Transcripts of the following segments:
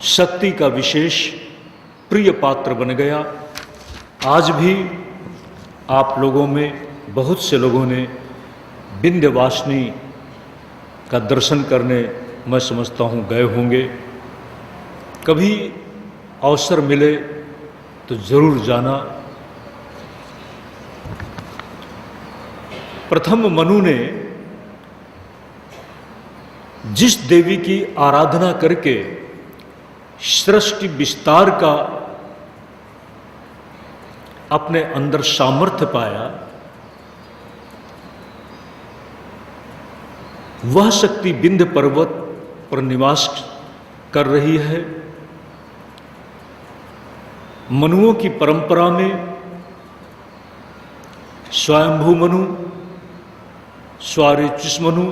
शक्ति का विशेष प्रिय पात्र बन गया। आज भी आप लोगों में बहुत से लोगों ने विंध्यवासिनी का दर्शन करने मैं समझता हूँ गए होंगे। कभी अवसर मिले तो जरूर जाना। प्रथम मनु ने जिस देवी की आराधना करके सृष्टि विस्तार का अपने अंदर सामर्थ्य पाया, वह शक्ति विंध्य पर्वत पर निवास कर रही है। मनुओं की परंपरा में स्वयंभू मनु, स्वारेचिस मनु,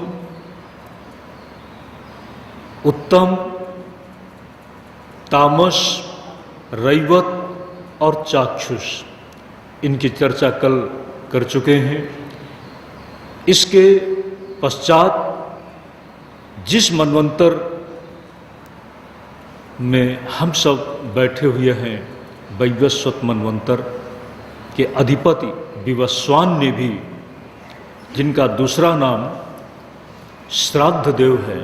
उत्तम, तामस, रैवत और चाक्षुष, इनकी चर्चा कल कर चुके हैं। इसके पश्चात जिस मनवंतर में हम सब बैठे हुए हैं, वैवस्वत मनवंतर के अधिपति विवस्वान ने भी, जिनका दूसरा नाम श्राद्ध देव है,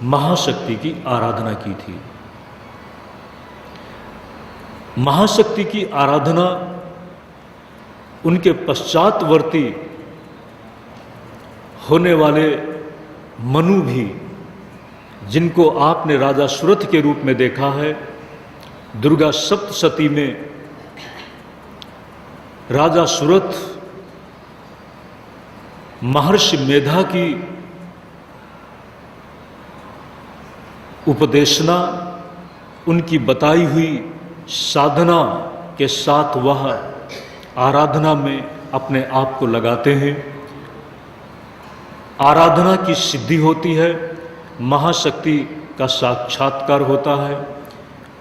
महाशक्ति की आराधना की थी। महाशक्ति की आराधना उनके पश्चातवर्ती होने वाले मनु भी, जिनको आपने राजा सुरथ के रूप में देखा है। दुर्गा सप्तशती में राजा सुरथ महर्षि मेधा की उपदेशना, उनकी बताई हुई साधना के साथ वह आराधना में अपने आप को लगाते हैं। आराधना की सिद्धि होती है, महाशक्ति का साक्षात्कार होता है।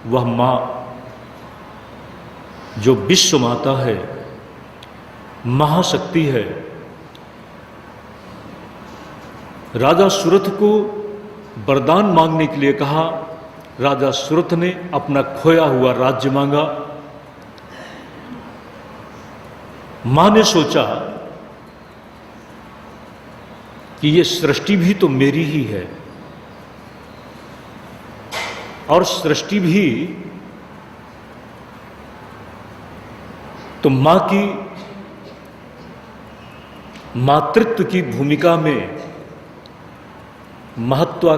वह माँ जो विश्व माता है, महाशक्ति है। राजा सुरथ को वरदान मांगने के लिए कहा। राजा सुरथ ने अपना खोया हुआ राज्य मांगा। मां ने सोचा कि ये सृष्टि भी तो मेरी ही है, और सृष्टि भी तो मां की मातृत्व की भूमिका में महत्व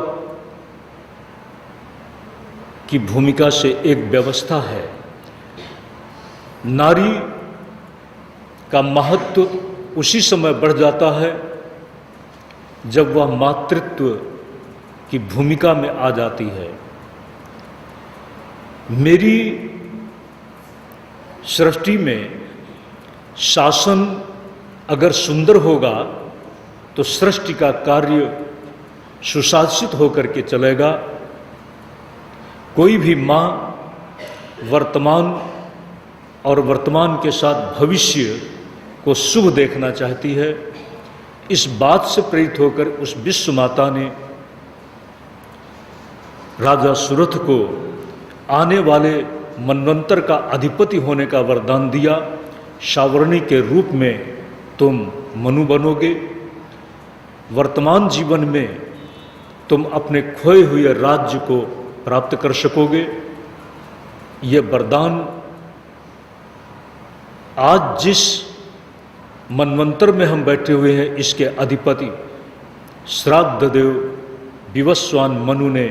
की भूमिका से एक व्यवस्था है। नारी का महत्व उसी समय बढ़ जाता है जब वह मातृत्व की भूमिका में आ जाती है। मेरी सृष्टि में शासन अगर सुंदर होगा तो सृष्टि का कार्य सुशासित होकर के चलेगा। कोई भी माँ वर्तमान और वर्तमान के साथ भविष्य को शुभ देखना चाहती है। इस बात से प्रेरित होकर उस विश्व माता ने राजा सुरथ को आने वाले मनवंतर का अधिपति होने का वरदान दिया। सावर्णी के रूप में तुम मनु बनोगे, वर्तमान जीवन में तुम अपने खोए हुए राज्य को प्राप्त कर सकोगे। ये वरदान आज जिस मनवंतर में हम बैठे हुए हैं, इसके अधिपति श्राद्ध देव विवस्वान मनु ने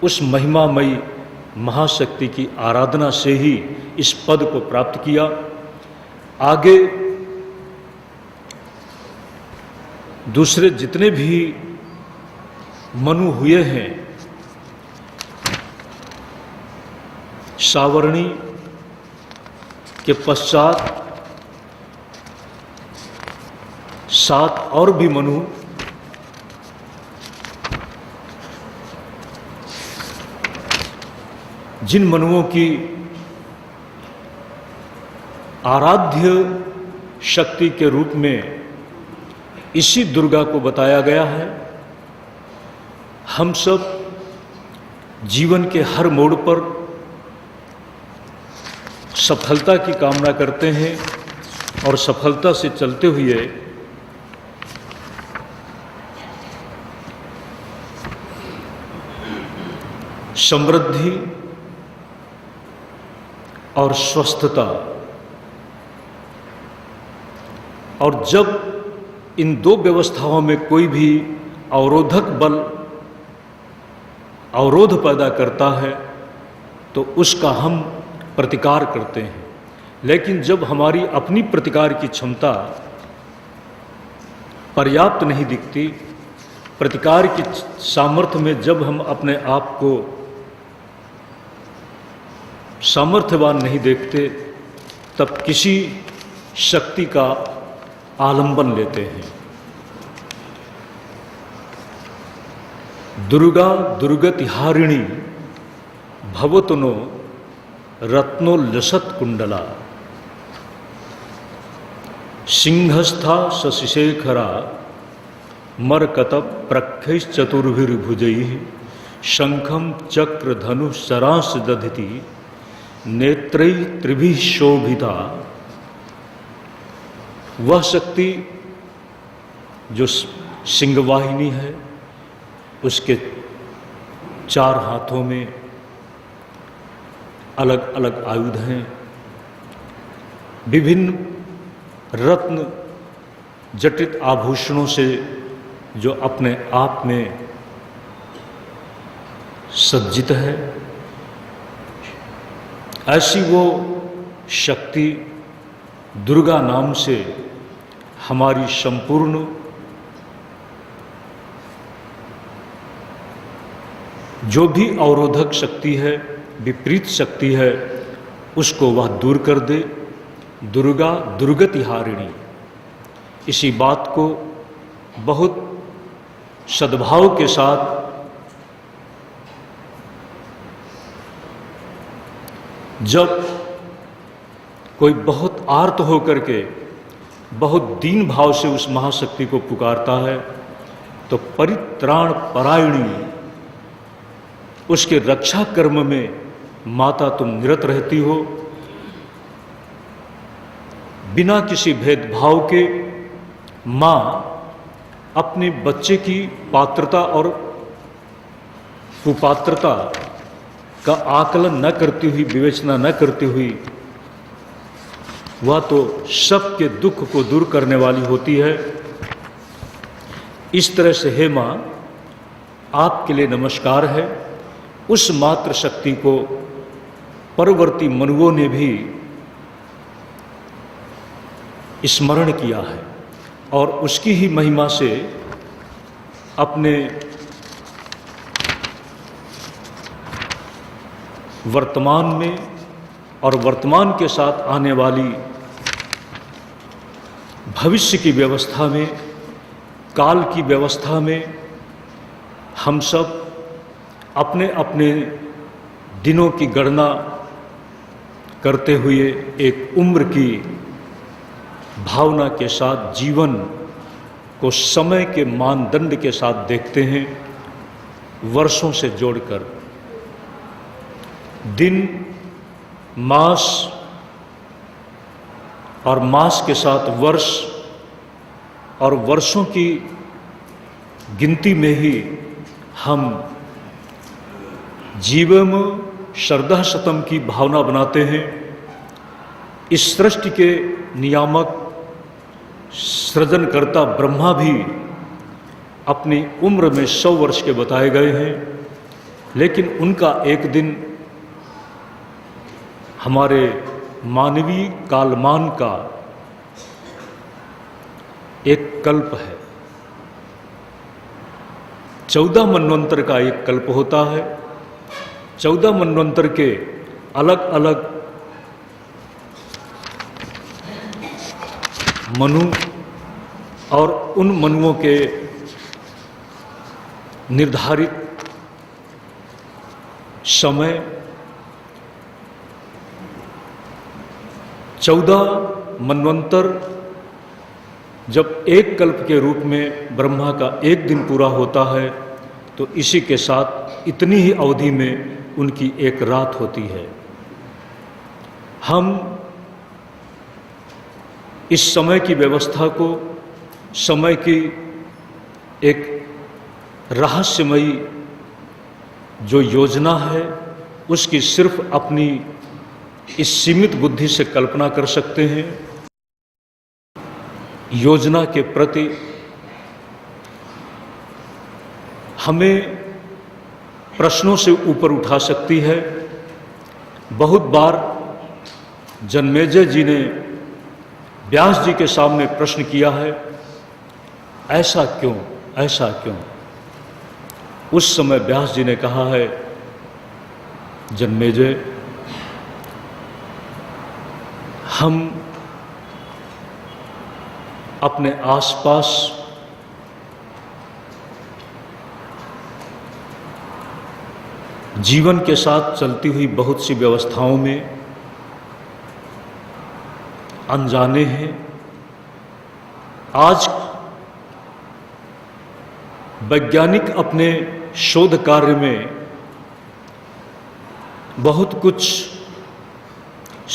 उस महिमामयी महाशक्ति की आराधना से ही इस पद को प्राप्त किया। आगे दूसरे जितने भी मनु हुए हैं, सावर्णी के पश्चात 7 और भी मनु जिन मनुओं की आराध्य शक्ति के रूप में इसी दुर्गा को बताया गया है। हम सब जीवन के हर मोड़ पर सफलता की कामना करते हैं और सफलता से चलते हुए समृद्धि और स्वस्थता, और जब इन दो व्यवस्थाओं में कोई भी अवरोधक बल अवरोध पैदा करता है तो उसका हम प्रतिकार करते हैं। लेकिन जब हमारी अपनी प्रतिकार की क्षमता पर्याप्त नहीं दिखती, प्रतिकार की सामर्थ्य में जब हम अपने आप को सामर्थ्यवान नहीं देखते, तब किसी शक्ति का आलंबन लेते हैं। दुर्गा दुर्गतिहारिणी भवतुनो रत्नोल्लसत् कुंडला, सिंहस्था शशिशेखरा मरकत प्रख्यश्चतुर्भिर्भुजैः शंखं चक्र धनु सरांस दधति नेत्रैः त्रिभिः शोभिता। वह शक्ति जो सिंहवाहिनी है, उसके चार हाथों में अलग अलग आयुध हैं, विभिन्न रत्न जटित आभूषणों से जो अपने आप में सज्जित है। ऐसी वो शक्ति दुर्गा नाम से हमारी संपूर्ण जो भी अवरोधक शक्ति है, विपरीत शक्ति है, उसको वह दूर कर दे। दुर्गा दुर्गतिहारिणी, इसी बात को बहुत सद्भाव के साथ जब कोई बहुत आर्त होकर के बहुत दीन भाव से उस महाशक्ति को पुकारता है, तो परित्राण परायणी, उसके रक्षा कर्म में माता तुम निरत रहती हो। बिना किसी भेदभाव के माँ अपने बच्चे की पात्रता और कुपात्रता का आकलन न करती हुई, विवेचना न करती हुई, वह तो सबके दुख को दूर करने वाली होती है। इस तरह से हे माँ, आपके लिए नमस्कार है। उस मात्र शक्ति को परवर्ती मनुओं ने भी स्मरण किया है और उसकी ही महिमा से अपने वर्तमान में और वर्तमान के साथ आने वाली भविष्य की व्यवस्था में, काल की व्यवस्था में हम सब अपने अपने दिनों की गणना करते हुए एक उम्र की भावना के साथ जीवन को समय के मानदंड के साथ देखते हैं, वर्षों से जोड़कर। दिन, मास और मास के साथ वर्ष और वर्षों की गिनती में ही हम जीवम श्रद्धा शतम की भावना बनाते हैं। इस सृष्टि के नियामक सृजनकर्ता ब्रह्मा भी अपनी उम्र में 100 वर्ष के बताए गए हैं, लेकिन उनका एक दिन हमारे मानवीय कालमान का एक कल्प है। 14 मनवंतर का एक कल्प होता है। 14 मनवंतर के अलग अलग मनु और उन मनुओं के निर्धारित समय 14 मनवंतर जब एक कल्प के रूप में ब्रह्मा का एक दिन पूरा होता है, तो इसी के साथ इतनी ही अवधि में उनकी एक रात होती है। हम इस समय की व्यवस्था को, समय की एक रहस्यमयी जो योजना है, उसकी सिर्फ अपनी इस सीमित बुद्धि से कल्पना कर सकते हैं। योजना के प्रति हमें प्रश्नों से ऊपर उठा सकती है। बहुत बार जन्मेजय जी ने व्यास जी के सामने प्रश्न किया है, ऐसा क्यों, ऐसा क्यों? उस समय व्यास जी ने कहा है, जन्मेजय, हम अपने आसपास जीवन के साथ चलती हुई बहुत सी व्यवस्थाओं में अनजाने हैं। आज वैज्ञानिक अपने शोध कार्य में बहुत कुछ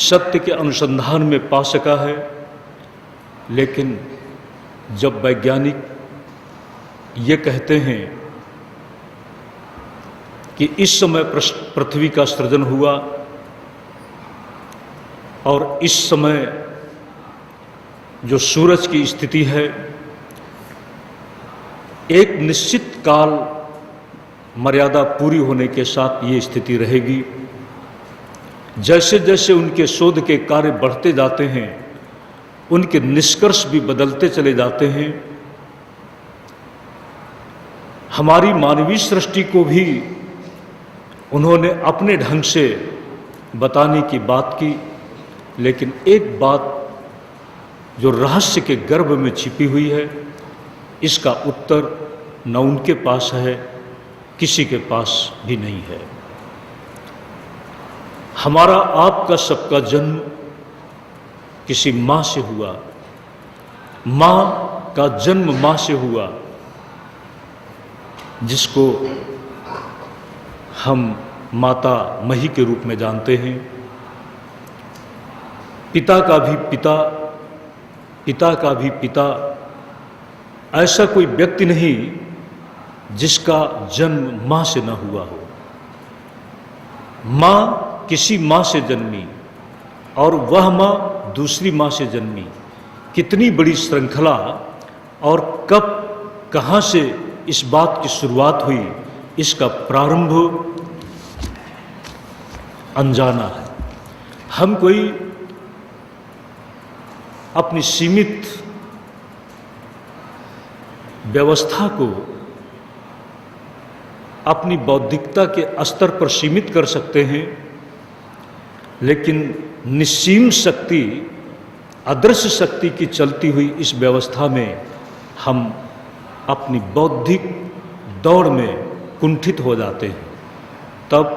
सत्य के अनुसंधान में पा सका है, लेकिन जब वैज्ञानिक ये कहते हैं कि इस समय पृथ्वी का सृजन हुआ और इस समय जो सूरज की स्थिति है, एक निश्चित काल मर्यादा पूरी होने के साथ ये स्थिति रहेगी। जैसे जैसे उनके शोध के कार्य बढ़ते जाते हैं, उनके निष्कर्ष भी बदलते चले जाते हैं। हमारी मानवीय सृष्टि को भी उन्होंने अपने ढंग से बताने की बात की, लेकिन एक बात जो रहस्य के गर्भ में छिपी हुई है, इसका उत्तर न उनके पास है, किसी के पास भी नहीं है। हमारा, आपका, सबका जन्म किसी माँ से हुआ। माँ का जन्म माँ से हुआ, जिसको हम माता मही के रूप में जानते हैं। पिता का भी पिता, पिता का भी पिता, ऐसा कोई व्यक्ति नहीं जिसका जन्म मां से न हुआ हो। मां किसी मां से जन्मी और वह मां दूसरी मां से जन्मी। कितनी बड़ी श्रृंखला, और कब कहां से इस बात की शुरुआत हुई, इसका प्रारंभ अनजाना है। हम कोई अपनी सीमित व्यवस्था को अपनी बौद्धिकता के स्तर पर सीमित कर सकते हैं, लेकिन निस्सीम शक्ति, अदृश्य शक्ति की चलती हुई इस व्यवस्था में हम अपनी बौद्धिक दौड़ में कुंठित हो जाते हैं। तब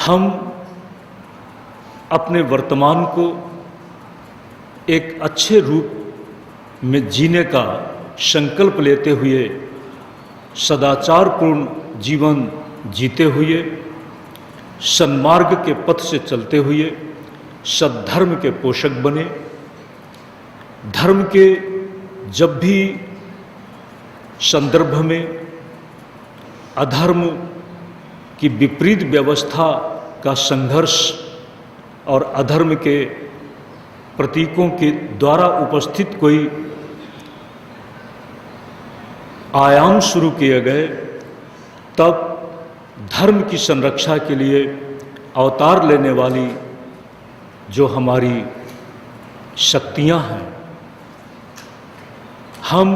हम अपने वर्तमान को एक अच्छे रूप में जीने का संकल्प लेते हुए, सदाचारपूर्ण जीवन जीते हुए, सन्मार्ग के पथ से चलते हुए सद्धर्म के पोषक बने। धर्म के जब भी संदर्भ में अधर्म की विपरीत व्यवस्था का संघर्ष और अधर्म के प्रतीकों के द्वारा उपस्थित कोई आयाम शुरू किए गए, तब धर्म की संरक्षा के लिए अवतार लेने वाली जो हमारी शक्तियां हैं, हम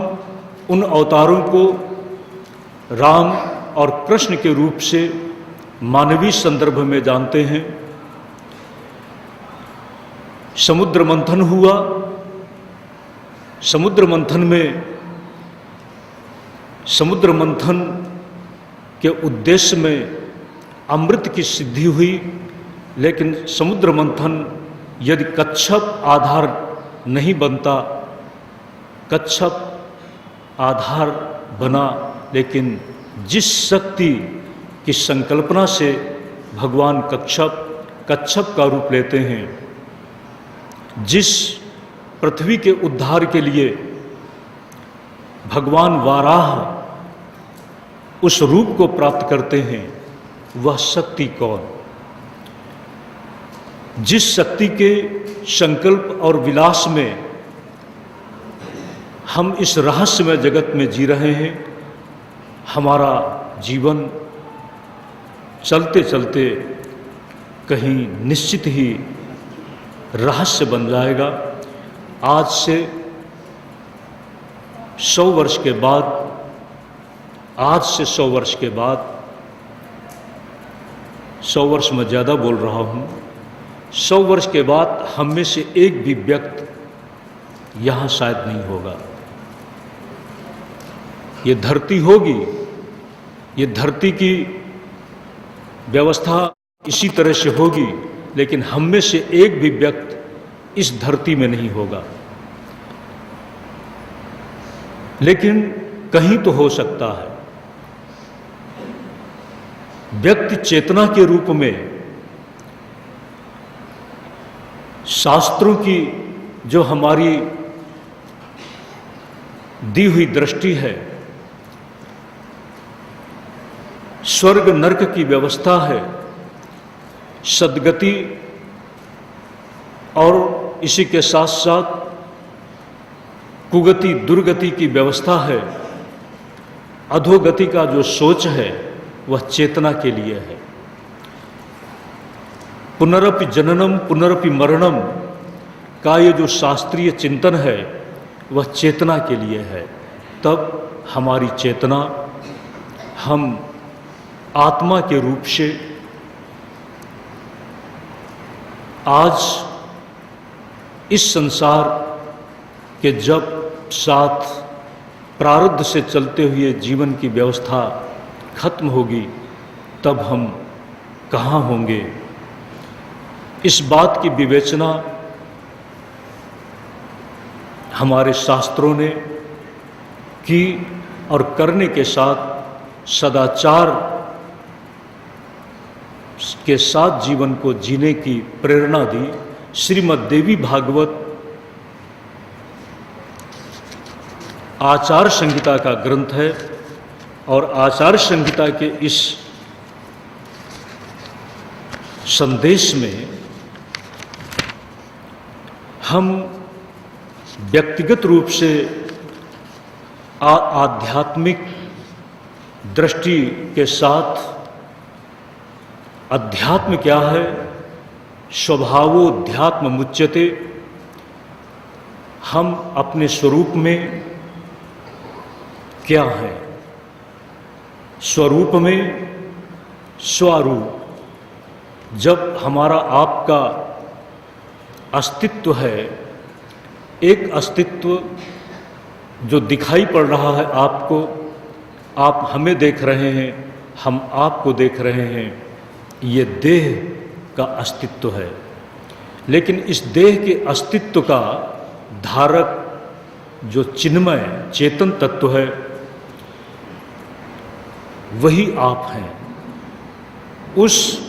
उन अवतारों को राम और कृष्ण के रूप से मानवीय संदर्भ में जानते हैं। समुद्र मंथन हुआ, समुद्र मंथन के उद्देश्य में अमृत की सिद्धि हुई, लेकिन समुद्र मंथन यदि कच्छप आधार नहीं बनता, कच्छप आधार बना, लेकिन जिस शक्ति की संकल्पना से भगवान कच्छप का रूप लेते हैं, जिस पृथ्वी के उद्धार के लिए भगवान वाराह उस रूप को प्राप्त करते हैं, वह शक्ति कौन? जिस शक्ति के संकल्प और विलास में हम इस रहस्यमय जगत में जी रहे हैं, हमारा जीवन चलते चलते कहीं निश्चित ही रहस्य बन जाएगा। आज से 100 वर्ष के बाद, आज से 100 वर्ष के बाद, 100 वर्ष में ज़्यादा बोल रहा हूँ, 100 वर्ष के बाद हम में से एक भी व्यक्ति यहाँ शायद नहीं होगा। ये धरती होगी, ये धरती की व्यवस्था इसी तरह से होगी, लेकिन हम में से एक भी व्यक्ति इस धरती में नहीं होगा। लेकिन कहीं तो हो सकता है। व्यक्ति चेतना के रूप में शास्त्रों की जो हमारी दी हुई दृष्टि है, स्वर्ग नरक की व्यवस्था है, सद्गति और इसी के साथ साथ कुगति दुर्गति की व्यवस्था है, अधोगति का जो सोच है वह चेतना के लिए है। पुनरपि जननम पुनरपि मरणम का ये जो शास्त्रीय चिंतन है वह चेतना के लिए है। तब हमारी चेतना, हम आत्मा के रूप से आज इस संसार के जब साथ प्रारब्ध से चलते हुए जीवन की व्यवस्था खत्म होगी, तब हम कहाँ होंगे? इस बात की विवेचना हमारे शास्त्रों ने की और करने के साथ सदाचार के साथ जीवन को जीने की प्रेरणा दी। श्रीमद् देवी भागवत आचार संहिता का ग्रंथ है और आचार संहिता के इस संदेश में हम व्यक्तिगत रूप से आध्यात्मिक दृष्टि के साथ अध्यात्म क्या है, स्वभावोध्यात्म मुच्यते, हम अपने स्वरूप में क्या है, स्वरूप में स्वरूप। जब हमारा आपका अस्तित्व है, एक अस्तित्व जो दिखाई पड़ रहा है आपको, आप हमें देख रहे हैं, हम आपको देख रहे हैं, ये देह का अस्तित्व है। लेकिन इस देह के अस्तित्व का धारक जो चिन्मय चेतन तत्व है, वही आप हैं। उस